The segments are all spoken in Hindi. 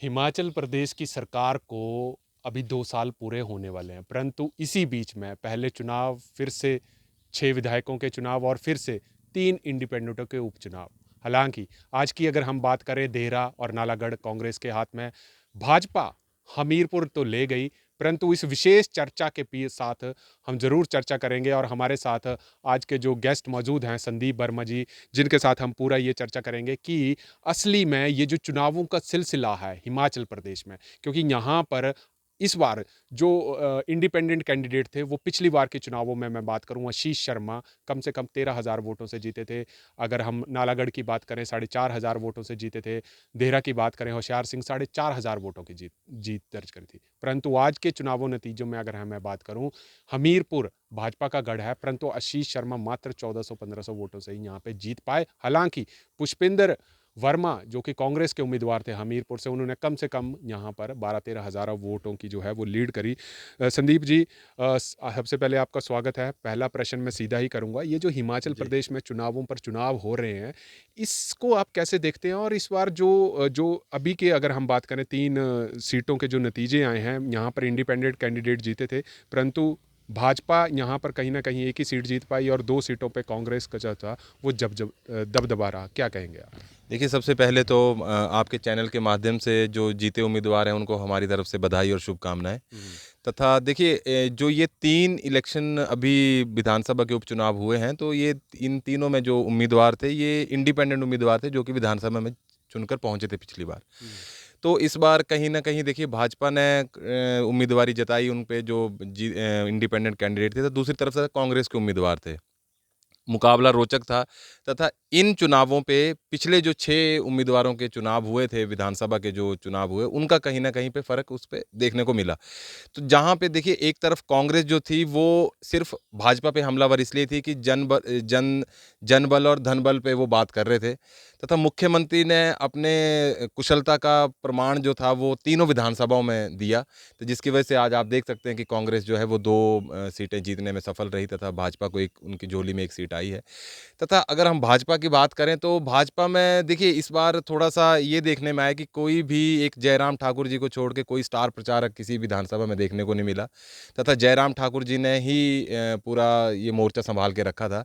हिमाचल प्रदेश की सरकार को अभी 2 साल पूरे होने वाले हैं, परंतु इसी बीच में पहले चुनाव, फिर से 6 विधायकों के चुनाव और फिर से 3 इंडिपेंडेंटों के उपचुनाव। हालाँकि आज की अगर हम बात करें, देहरा और नालागढ़ कांग्रेस के हाथ में, भाजपा हमीरपुर तो ले गई, परंतु इस विशेष चर्चा के साथ हम ज़रूर चर्चा करेंगे और हमारे साथ आज के जो गेस्ट मौजूद हैं, संदीप वर्मा जी, जिनके साथ हम पूरा ये चर्चा करेंगे कि असली में ये जो चुनावों का सिलसिला है हिमाचल प्रदेश में, क्योंकि यहाँ पर इस बार जो इंडिपेंडेंट कैंडिडेट थे, वो पिछली बार के चुनावों में मैं बात करूँ, आशीष शर्मा कम से कम 13,000 वोटों से जीते थे। अगर हम नालागढ़ की बात करें, 4,500 वोटों से जीते थे। देहरा की बात करें, होशियार सिंह 4,500 वोटों की जीत दर्ज करी थी। परंतु आज के चुनावों नतीजों में अगर मैं बात करूं, हमीरपुर भाजपा का गढ़ है, परंतु आशीष शर्मा मात्र 1400-1500 वोटों से ही यहाँ पे जीत पाए। हालांकि पुष्पिंदर वर्मा जो कि कांग्रेस के उम्मीदवार थे हमीरपुर से, उन्होंने कम से कम यहाँ पर 12-13 हज़ार वोटों की जो है वो लीड करी। संदीप जी, सबसे पहले आपका स्वागत है। पहला प्रश्न मैं सीधा ही करूँगा, ये जो हिमाचल जी। प्रदेश में चुनावों पर चुनाव हो रहे हैं, इसको आप कैसे देखते हैं? और इस बार जो अभी के अगर हम बात करें, 3 सीटों के जो नतीजे आए हैं, यहाँ पर इंडिपेंडेंट कैंडिडेट जीते थे, परंतु भाजपा यहाँ पर कहीं न कहीं 1 ही सीट जीत पाई और 2 सीटों पे कांग्रेस का जो था वो दबदबा रहा। क्या कहेंगे आप? देखिए, सबसे पहले तो आपके चैनल के माध्यम से जो जीते उम्मीदवार हैं, उनको हमारी तरफ से बधाई और शुभकामनाएँ। हुँ। तथा देखिए, जो ये 3 इलेक्शन अभी विधानसभा के उपचुनाव हुए हैं, तो ये इन तीनों में जो उम्मीदवार थे, ये इंडिपेंडेंट उम्मीदवार थे, जो कि विधानसभा में चुनकर पहुँचे थे पिछली बार। हुँ। तो इस बार कहीं न कहीं देखिए, भाजपा ने उम्मीदवारी जताई उन पे जो इंडिपेंडेंट कैंडिडेट थे, तो दूसरी तरफ से कांग्रेस के उम्मीदवार थे। मुकाबला रोचक था तथा इन चुनावों पे पिछले जो 6 उम्मीदवारों के चुनाव हुए थे, विधानसभा के जो चुनाव हुए, उनका कहीं न कहीं पे फ़र्क उस पे देखने को मिला। तो जहाँ पे देखिए, एक तरफ कांग्रेस जो थी वो सिर्फ़ भाजपा पे हमलावर इसलिए थी कि जनबल और धनबल पे वो बात कर रहे थे, तथा मुख्यमंत्री ने अपने कुशलता का प्रमाण जो था वो तीनों विधानसभाओं में दिया। तो जिसकी वजह से आज आप देख सकते हैं कि कांग्रेस जो है वो 2 सीटें जीतने में सफल रही, तथा भाजपा को एक उनकी झोली में 1 सीट आई है। तथा अगर हम भाजपा की बात करें, तो भाजपा में देखिए, इस बार थोड़ा-सा ये देखने में आया कि कोई भी एक जयराम ठाकुर जी को छोड़ के कोई स्टार प्रचारक किसी विधानसभा में देखने को नहीं मिला, तथा जयराम ठाकुर जी ने ही पूरा ये मोर्चा सँभाल के रखा था।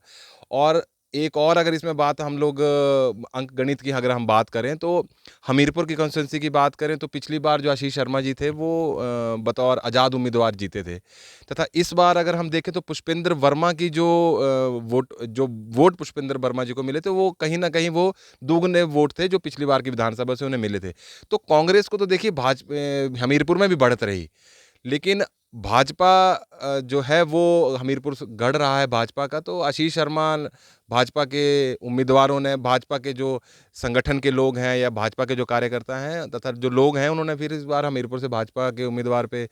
और एक और अगर इसमें बात हम लोग अंक गणित की अगर हम बात करें, तो हमीरपुर की कॉन्स्टिट्यूंसी की बात करें, तो पिछली बार जो आशीष शर्मा जी थे वो बतौर आज़ाद उम्मीदवार जीते थे, तथा इस बार अगर हम देखें तो पुष्पेंद्र वर्मा की जो वोट पुष्पेंद्र वर्मा जी को मिले थे, वो कहीं न कहीं वो दुगने वोट थे जो पिछली बार की विधानसभा से उन्हें मिले थे। तो कांग्रेस को तो देखिए हमीरपुर में भी बढ़त रही। लेकिन भाजपा जो है वो हमीरपुर से गढ़ रहा है भाजपा का, तो आशीष शर्मा भाजपा के उम्मीदवारों ने, भाजपा के जो संगठन के लोग हैं या भाजपा के जो कार्यकर्ता हैं तथा जो लोग हैं, उन्होंने फिर इस बार हमीरपुर से भाजपा के उम्मीदवार पे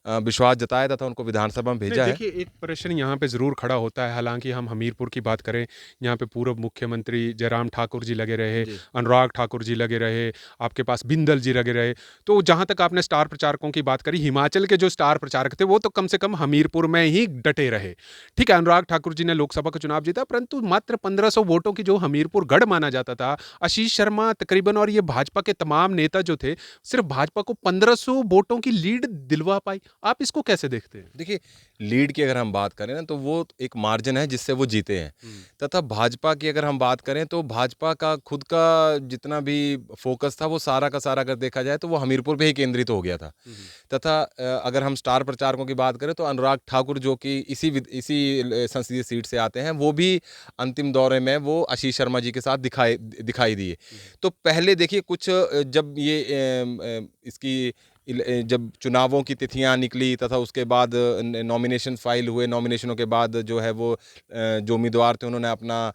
विश्वास जताया तथा उनको विधानसभा में नहीं, भेजा है। देखिए, एक प्रश्न यहाँ पे ज़रूर खड़ा होता है। हालाँकि हम हमीरपुर की बात करें, यहाँ पे पूर्व मुख्यमंत्री जयराम ठाकुर जी लगे रहे, जी। अनुराग ठाकुर जी लगे रहे, आपके पास बिंदल जी लगे रहे। तो जहाँ तक आपने स्टार प्रचारकों की बात करी, हिमाचल के जो स्टार प्रचारक थे, वो तो कम से कम हमीरपुर में ही डटे रहे। ठीक है, अनुराग ठाकुर जी ने लोकसभा का चुनाव जीता, परंतु मात्र 1500 वोटों की जो हमीरपुर गढ़ माना जाता था, आशीष शर्मा तकरीबन और ये भाजपा के तमाम नेता जो थे, सिर्फ भाजपा को 1500 वोटों की लीड दिलवा पाई। आप इसको कैसे देखते हैं? देखिए, लीड की अगर हम बात करें ना, तो वो एक मार्जिन है जिससे वो जीते हैं, हुँ। तथा भाजपा की अगर हम बात करें, तो भाजपा का खुद का जितना भी फोकस था, वो सारा का सारा अगर देखा जाए, तो वो हमीरपुर पे ही केंद्रित हो गया था। हुँ, हुँ। तथा अगर हम स्टार प्रचारकों की बात करें, तो अनुराग ठाकुर जो कि इसी संसदीय सीट से आते हैं, वो भी अंतिम दौरे में वो आशीष शर्मा जी के साथ दिखाई दिखाई दिए। हुँ, हुँ। तो पहले देखिए, कुछ जब ये इसकी जब चुनावों की तिथियां निकली, तथा उसके बाद नॉमिनेशन फाइल हुए, नॉमिनेशनों के बाद जो है वो जो उम्मीदवार थे, उन्होंने अपना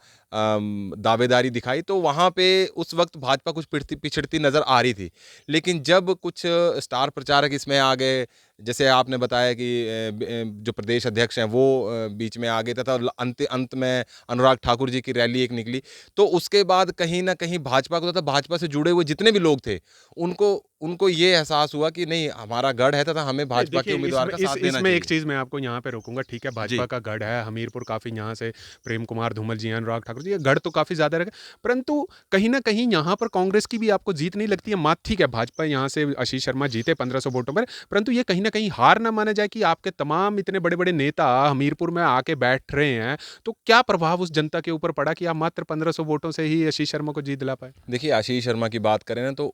दावेदारी दिखाई, तो वहाँ पे उस वक्त भाजपा कुछ पिछड़ती नज़र आ रही थी। लेकिन जब कुछ स्टार प्रचारक इसमें आ गए, जैसे आपने बताया कि जो प्रदेश अध्यक्ष हैं वो बीच में आ गए, तथा अंत में अनुराग ठाकुर जी की रैली एक निकली, तो उसके बाद कहीं न कहीं भाजपा को, तथा भाजपा से जुड़े हुए जितने भी लोग थे, उनको उनको ये एहसास हुआ कि नहीं, हमारा गढ़ है, तथा हमें नहीं, भाजपा के देखिए, उम्मीदवार इसमें का इस साथ देना इसमें एक चाहिए। चीज़ मैं आपको यहाँ पे रोकूँगा। ठीक है, भाजपा जी। का गढ़ है हमीरपुर, काफ़ी यहाँ से प्रेम कुमार धूमल जी हैं, अनुराग ठाकुर जी, गढ़ तो काफ़ी ज़्यादा रहे, परंतु कहीं न कहीं यहाँ पर कांग्रेस की भी आपको जीत नहीं लगती है? ठीक है, भाजपा यहाँ से आशीष शर्मा जीते 1500 वोटों पर, परंतु ये कहीं न कहीं हार ना माना जाए कि आपके तमाम इतने बड़े-बड़े नेता हमीरपुर में आके बैठ रहे हैं, तो क्या प्रभाव उस जनता के ऊपर पड़ा कि आप मात्र 1500 वोटों से ही आशीष शर्मा को जीत दिला पाए? देखिए, आशीष शर्मा की बात करें ना तो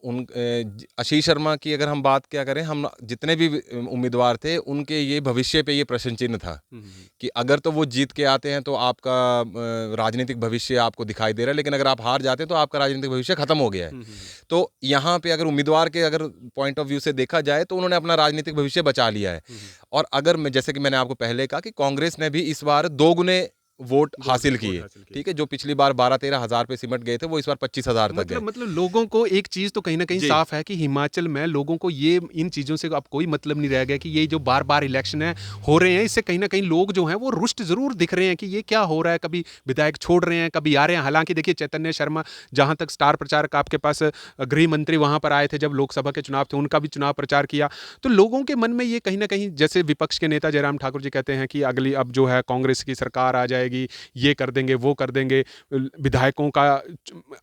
आशीष शर्मा की अगर हम बात क्या करें, हम जितने भी उम्मीदवार थे उनके ये भविष्य पे ये प्रश्न चिन्ह था हुँ, हुँ, हुँ। कि अगर तो वो जीत के आते हैं तो आपका राजनीतिक भविष्य आपको दिखाई दे रहा है, लेकिन अगर आप हार जाते हैं तो आपका राजनीतिक भविष्य खत्म हो गया है। हुँ, हुँ, हुँ। तो यहाँ पे अगर उम्मीदवार के अगर पॉइंट ऑफ व्यू से देखा जाए तो उन्होंने अपना राजनीतिक भविष्य बचा लिया है। हुँ, हुँ। और अगर मैं, जैसे कि मैंने आपको पहले कहा कि कांग्रेस ने भी इस बार 2 गुने वोट हासिल वोट किए, हासिल किए। ठीक है? जो पिछली बार 12-13 हज़ार पे सिमट गए थे, वो इस बार 25,000 तक गए। मतलब लोगों को एक चीज़ तो कहीं न कहीं जी। साफ़ है कि हिमाचल में लोगों को ये इन चीज़ों से अब कोई मतलब नहीं रह गया कि ये जो बार-बार इलेक्शन है हो रहे हैं, इससे कहीं न कहीं लोग जो हैं वो रुष्ट ज़रूर दिख रहे हैं कि ये क्या हो रहा है, कभी विधायक छोड़ रहे हैं, कभी आ रहे हैं। हालाँकि देखिए चैतन्य शर्मा जहाँ तक स्टार प्रचारक आपके पास गृह मंत्री वहाँ पर आए थे जब लोकसभा के चुनाव थे, उनका भी चुनाव प्रचार किया। तो लोगों के मन में ये कहीं न कहीं जैसे विपक्ष के नेता जयराम ठाकुर जी कहते हैं कि अगली अब जो है कांग्रेस की सरकार आ जाएगी, ये कर देंगे, वो कर देंगे। विधायकों का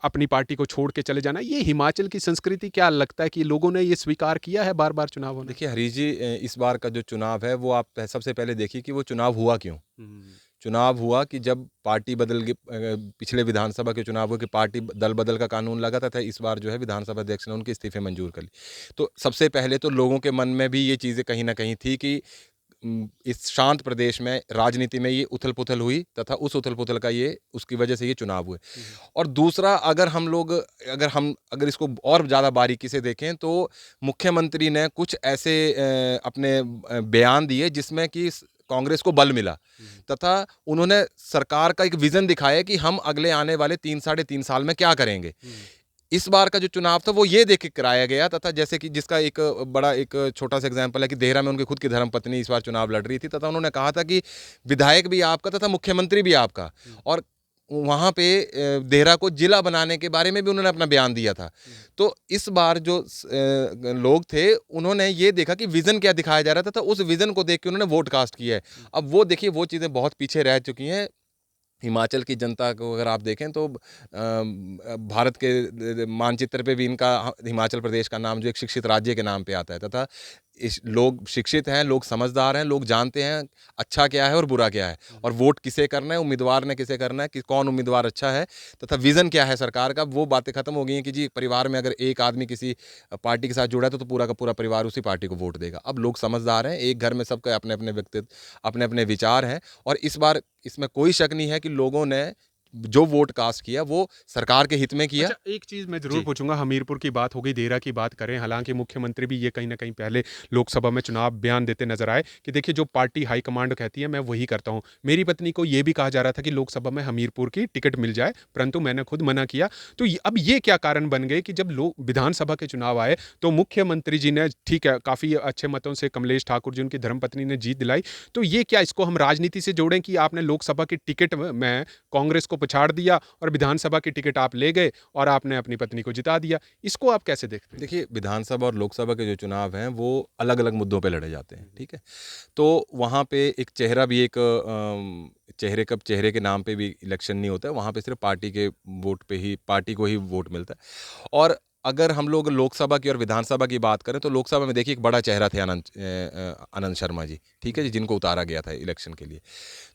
अपनी पार्टी को छोड़ के चले जाना, ये हिमाचल की संस्कृति क्या लगता है कि लोगों ने ये स्वीकार किया है बार-बार चुनावों में? देखिए हरीश जी, इस बार का जो चुनाव है वो आप सबसे पहले देखिए कि वो चुनाव हुआ क्यों? हुँ, चुनाव हुआ कि जब पार्टी बदल के पिछले विधानसभा के चुनाव हुए कि पार्टी दल बदल का कानून लगा था, इस बार जो है विधानसभा अध्यक्ष ने उनके इस्तीफे मंजूर कर ली। तो सबसे पहले तो लोगों के मन में भी ये चीज़ें कहीं न कहीं थी कि इस शांत प्रदेश में राजनीति में ये उथल-पुथल हुई तथा उस उथल-पुथल का ये उसकी वजह से ये चुनाव हुए। हुँ, और दूसरा, अगर इसको और ज़्यादा बारीकी से देखें तो मुख्यमंत्री ने कुछ ऐसे अपने बयान दिए जिसमें कि कांग्रेस को बल मिला हुँ, तथा उन्होंने सरकार का एक विज़न दिखाया कि हम अगले आने वाले 3 साढ़े 3 साल में क्या करेंगे। हुँ, इस बार का जो चुनाव था वो ये देख के कराया गया तथा जैसे कि जिसका एक बड़ा एक छोटा सा एग्जांपल है कि देहरा में उनकी खुद की धर्मपत्नी इस बार चुनाव लड़ रही थी तथा उन्होंने कहा था कि विधायक भी आपका तथा मुख्यमंत्री भी आपका। हुँ, और वहाँ पे देहरा को जिला बनाने के बारे में भी उन्होंने अपना बयान दिया था। हुँ, तो इस बार जो लोग थे उन्होंने ये देखा कि विज़न क्या दिखाया जा रहा था, तो उस विज़न को देख के उन्होंने वोट कास्ट किया है। हुँ, अब वो देखिए वो चीज़ें बहुत पीछे रह चुकी हैं। हिमाचल की जनता को अगर आप देखें तो भारत के मानचित्र पे भी इनका हिमाचल प्रदेश का नाम जो एक शिक्षित राज्य के नाम पे आता है तथा इस लोग शिक्षित हैं, लोग समझदार हैं, लोग जानते हैं अच्छा क्या है और बुरा क्या है हुँ, और वोट किसे करना है, उम्मीदवार ने किसे करना है, कि कौन उम्मीदवार अच्छा है तथा विज़न क्या है सरकार का। वो बातें खत्म हो गई हैं कि जी परिवार में अगर एक आदमी किसी पार्टी के साथ जुड़ा है तो पूरा का पूरा परिवार उसी पार्टी को वोट देगा। अब लोग समझदार हैं, एक घर में सबके अपने अपने व्यक्तित्व, अपने अपने विचार हैं और इस बार इसमें कोई शक नहीं है कि लोगों ने जो वोट कास्ट किया वो सरकार के हित में किया। अच्छा, एक चीज़ मैं ज़रूर जी। पूछूँगा, हमीरपुर की बात हो गई, देहरा की बात करें, हालाँकि मुख्यमंत्री भी ये कहीं न कहीं पहले लोकसभा में चुनाव बयान देते नज़र आए कि देखिए जो पार्टी हाईकमांड कहती है मैं वही करता हूँ। मेरी पत्नी को ये भी कहा जा रहा था कि लोकसभा में हमीरपुर की टिकट मिल जाए, परंतु मैंने खुद मना किया। तो य अब ये क्या कारण बन गए कि जब लोग विधानसभा के चुनाव आए, तो मुख्यमंत्री जी ने ठीक है, काफ़ी अच्छे मतों से कमलेश ठाकुर जी, उनकी धर्मपत्नी ने जीत दिलाई। तो ये क्या इसको हम राजनीति से जोड़ें कि आपने लोकसभा की टिकट में कांग्रेस को पछाड़ दिया और विधानसभा की टिकट आप ले गए और आपने अपनी पत्नी को जिता दिया। इसको आप कैसे देखते हैं? देखिए विधानसभा और लोकसभा के जो चुनाव हैं वो अलग-अलग मुद्दों पे लड़े जाते हुँ, हैं, हुँ। ठीक है? तो वहाँ पे एक चेहरा भी एक चेहरे के नाम पे भी इलेक्शन नहीं होता है, वहाँ पे सिर्फ़ पार्टी के वोट पे ही पार्टी को ही वोट मिलता है। और अगर हम लोग लोकसभा की और विधानसभा की बात करें तो लोकसभा में देखिए एक बड़ा चेहरा थे आनंद शर्मा जी, ठीक है जी? जिनको उतारा गया था इलेक्शन के लिए।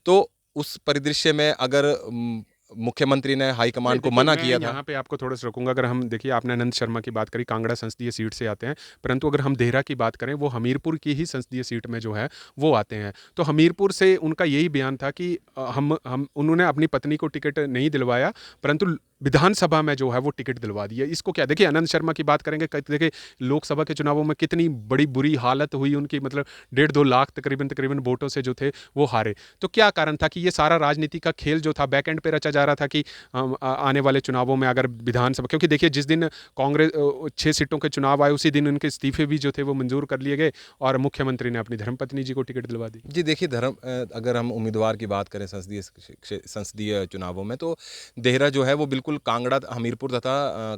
तो उस परिदृश्य में अगर मुख्यमंत्री ने नहीं हाईकमान को देखिए, मना मैं किया था। यहाँ पे आपको थोड़ा-सा रोकूँगा। अगर हम देखिए आपने अनंत शर्मा की बात करी, कांगड़ा संसदीय सीट से आते हैं, परंतु अगर हम देहरा की बात करें, वो हमीरपुर की ही संसदीय सीट में जो है, वो आते हैं। तो हमीरपुर से उनका यही बयान था कि हम उन्होंने अपनी पत्नी को टिकट नहीं दिलवाया, परंतु विधानसभा में जो है वो टिकट दिलवा दी है। इसको क्या देखिए अनंत शर्मा की बात करेंगे, देखिए लोकसभा के चुनावों में कितनी बड़ी बुरी हालत हुई उनकी, मतलब डेढ़ 2 लाख तकरीबन वोटों से जो थे, वो हारे। तो क्या कारण था कि ये सारा राजनीति का खेल जो था बैक एंड पे रचा जा रहा था कि आने वाले चुनावों में अगर विधानसभा, क्योंकि देखिए जिस दिन कांग्रेस 6 सीटों के चुनाव आए उसी दिन उनके इस्तीफे भी जो थे वो मंजूर कर लिए गए और मुख्यमंत्री ने अपनी धर्मपत्नी जी को टिकट दिलवा दी। जी देखिए अगर हम उम्मीदवार की बात करें संसदीय चुनावों में तो देहरा जो है वो बिल्कुल कांगड़ा हमीरपुर तथा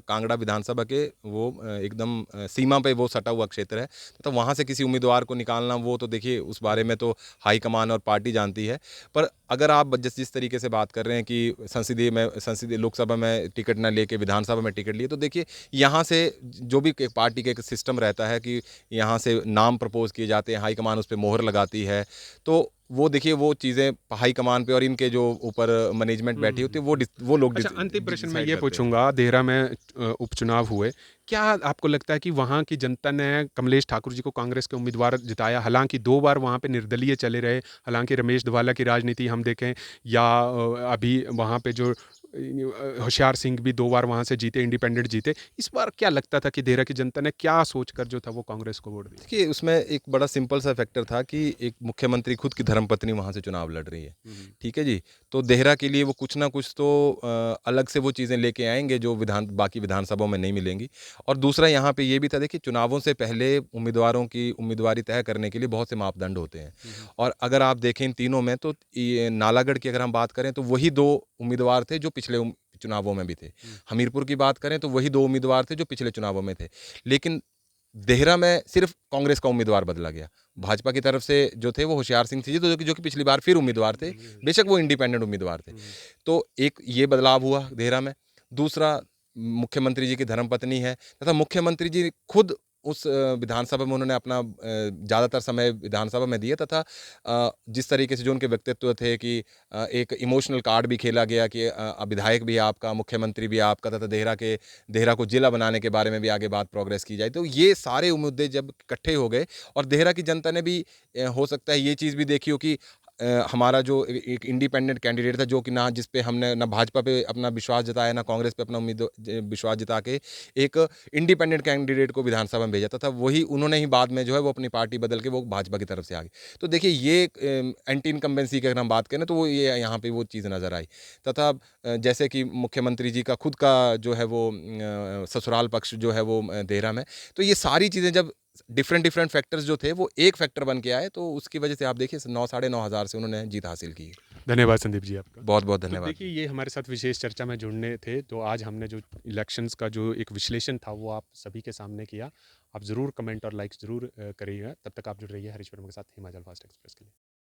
कांगड़ा विधानसभा के वो एकदम सीमा पे वो सटा हुआ क्षेत्र है। तो वहाँ से किसी उम्मीदवार को निकालना वो तो देखिए उस बारे में तो हाईकमान और पार्टी जानती है। पर अगर आप जिस तरीके से बात कर रहे हैं कि संसदीय लोकसभा में टिकट ना लेके विधानसभा में टिकट लिए, तो देखिए यहाँ से जो भी पार्टी का एक सिस्टम रहता है कि यहाँ से नाम प्रपोज किए जाते हैं, हाईकमान उस पर मोहर लगाती है, तो वो देखिए वो चीज़ें हाईकमान पे और इनके जो ऊपर मैनेजमेंट बैठी होती है वो लोग अच्छा, अंतिम प्रश्न मैं डिसाइड ये करते हैं। पूछूंगा, देहरा में उपचुनाव हुए, क्या आपको लगता है कि वहाँ की जनता ने कमलेश ठाकुर जी को कांग्रेस के उम्मीदवार जिताया? हालांकि 2 बार वहाँ पे निर्दलीय चले रहे, हालांकि रमेश धवाला की राजनीति हम देखें, या अभी वहाँ पे जो होशियार सिंह भी 2 बार वहाँ से जीते, इंडिपेंडेंट जीते। इस बार क्या लगता था कि देहरा की जनता ने क्या सोचकर जो था वो कांग्रेस को वोट दिया? देखिए उसमें एक बड़ा सिंपल सा फैक्टर था कि एक मुख्यमंत्री खुद की धर्मपत्नी वहाँ से चुनाव लड़ रही है, ठीक है जी। तो देहरा के लिए वो कुछ ना कुछ तो अलग से वो चीज़ें लेके आएंगे जो बाकी विधानसभाओं में नहीं मिलेंगी। और दूसरा यहाँ पे ये भी था, देखिए चुनावों से पहले उम्मीदवारों की उम्मीदवारी तय करने के लिए बहुत से मापदंड होते हैं। और अगर आप देखें इन तीनों में, तो ये नालागढ़ की अगर हम बात करें तो वही 2 उम्मीदवार थे जो पिछले चुनावों में भी थे। हमीरपुर की बात करें तो वही 2 उम्मीदवार थे जो पिछले चुनावों में थे। लेकिन देहरा में सिर्फ कांग्रेस का उम्मीदवार बदला गया। भाजपा की तरफ से जो थे वो होशियार सिंह थे जी, तो जो कि पिछली बार फिर उम्मीदवार थे, बेशक वो इंडिपेंडेंट उम्मीदवार थे। तो एक ये बदलाव हुआ देहरा में। दूसरा, मुख्यमंत्री जी की धर्मपत्नी है तथा मुख्यमंत्री जी खुद उस विधानसभा में उन्होंने अपना ज़्यादातर समय विधानसभा में दिया, तथा जिस तरीके से जो उनके व्यक्तित्व थे कि एक इमोशनल कार्ड भी खेला गया कि विधायक भी आपका, मुख्यमंत्री भी आपका, तथा देहरा को जिला बनाने के बारे में भी आगे बात प्रोग्रेस की जाए। तो ये सारे मुद्दे जब इकट्ठे हो गए और देहरा की जनता ने भी हो सकता है ये चीज़ भी देखी हो कि हमारा जो एक इंडिपेंडेंट कैंडिडेट था, जो कि ना जिस पे हमने ना भाजपा पे अपना विश्वास जताया, ना कांग्रेस पे अपना विश्वास जता के एक इंडिपेंडेंट कैंडिडेट को विधानसभा में भेजा था, वही उन्होंने ही बाद में जो है वो अपनी पार्टी बदल के वो भाजपा की तरफ से आ गए। तो देखिए ये एंटी इनकम्बेंसी की अगर हम बात करें तो वो ये यहाँ पे वो चीज़ नज़र आई। तथा जैसे कि मुख्यमंत्री जी का खुद का जो है वो ससुराल पक्ष जो है वो देहरा में, तो ये सारी चीज़ें जब डिफरेंट फैक्टर्स जो थे वो एक फैक्टर बन के आए, तो उसकी वजह से आप देखिए 9 साढ़े 9 हज़ार से उन्होंने जीत हासिल की। धन्यवाद संदीप जी आपका। बहुत बहुत तो धन्यवाद। देखिए, ये हमारे साथ विशेष चर्चा में जुड़ने थे, तो आज हमने जो इलेक्शंस का जो एक विश्लेषण था वो आप सभी के सामने किया। आप ज़रूर कमेंट और लाइक ज़रूर करिएगा। तब तक आप जुड़ रहिए हरीश वर्मा के साथ हिमाचल फास्ट एक्सप्रेस के लिए।